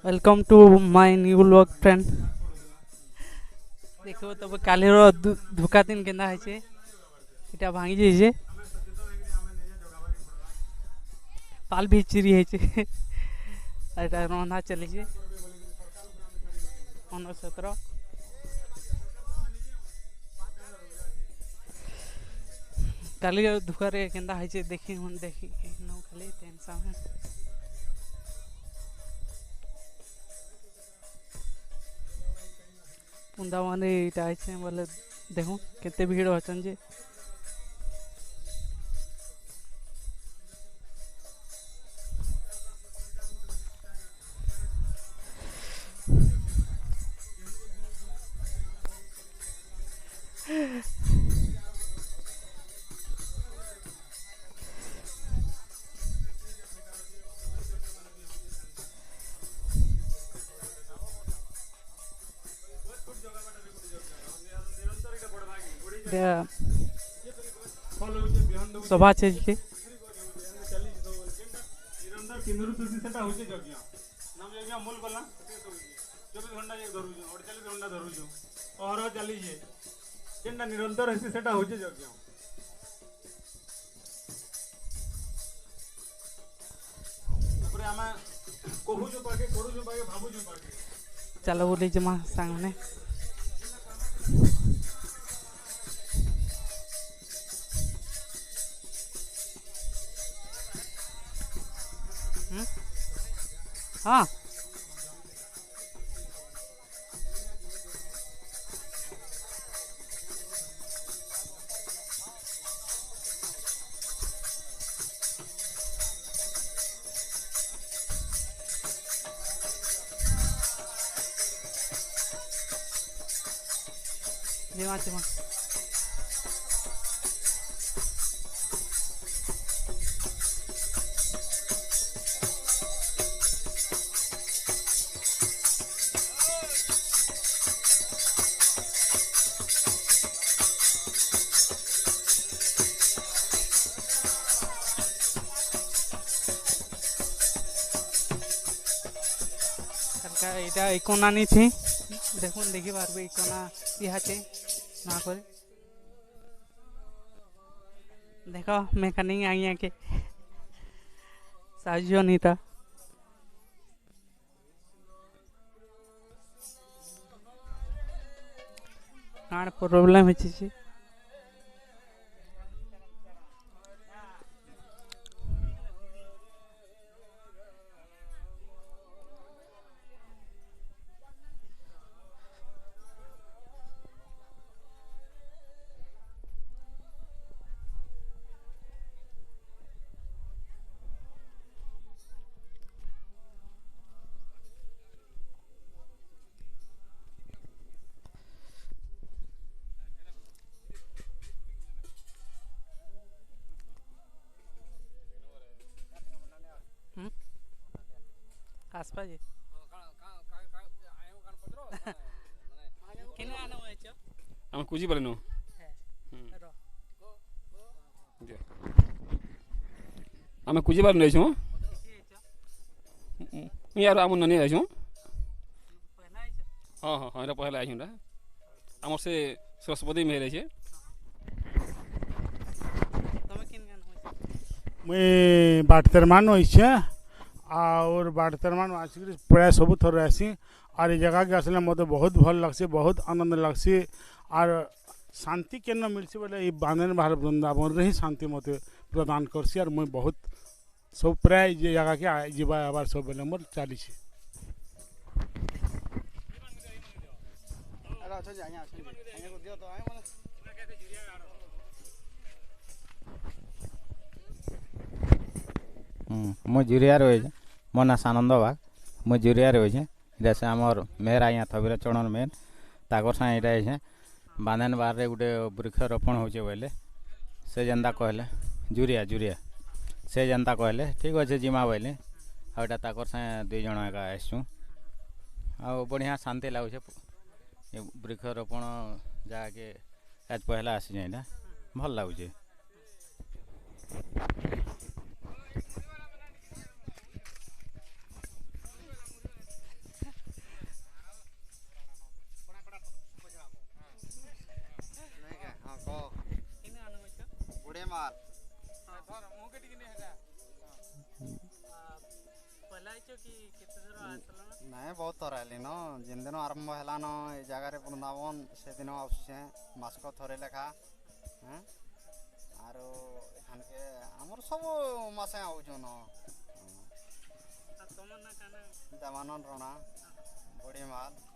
Welcome to my new vlog friend. देखो तब कालीर धोका दिन केना है इटा भांगी जाइए पाल भी चिरी है रंधा चली 17 काली धोखारे केना है देखी हम देखी खाली टेंशन पुंदा माने इटा है बोले देखो केते भीड़ अछन जे सभा छे के निरंतर है सेटा होचे यज्ञ तापर आमा कहू जो पाके करू जो पाके भाबू जो पाके चलो बोले जमा सांग ने हाँ जमा जमा এটা ইকোনা নিছি দেখুন দেখি পারবে ইকোনা ইহাতে না করে देखो मैकेनिक आई के साजियो नीता कान प्रॉब्लम है छी आसपा जी केने आनो है छ हम कुजी बरनो हम कुजी बरनो छु मी यार हम नने आइछु पहला है छ हां हां हां पहला आइछु रा हमर से सरस्वती मेरे छे तमे केन गान होय मुई बाटतर मान होइछे और बाटतर मान आसिक प्राय सब थर आसी और ये जगह के असले मते बहुत भल लगसी बहुत आनंद लगसी और शांति केन मिलसी बोले ये बांधन बाहर वृंदावन रे ही शांति मते प्रदान करसी और मुई बहुत सब प्राय ये जगह के जीवा आबार सब बेले मोर चाली छी मु जुरिया रही मो ना सानंद बाग मु जुरिया रही जैसे आमर मेहर आज्ञा थबीर चरण मेन ताकर साँ यहाँ बांधन बार रे गोटे वृक्षरोपण होचे बोले से जेनता कहले जुरिया जुरिया से जेनता कहले ठीक अच्छे जिमा बोले आटा ताकर साँ 2 जन एका आसचु आ बढ़िया शांति लगुचे वृक्षरोपण जाके आज पहला आसी जाए भल लगुचे मुके टिके नहीं हेगा पहला आइछो कि केते थर आसला ना ନାଇଁ ବହୁତ ଥର ହେଲି ନ ଯେନ୍ ଦିନ ଆରମ୍ଭ ହେଲା ନ ଏ ଜାଗାରେ ବୃନ୍ଦାବନ ସେଦିନ ଆସୁଛେ ମାସକ ଥରେ ଲେଖା ଆରୁ ଏଖାନକେ ଆମର ସବୁ ମାସେ ଆଉଛନ୍ ତମର ନା କାନା ଦେବାନନ୍ଦ ରଣା ବଢ଼ିମାଲ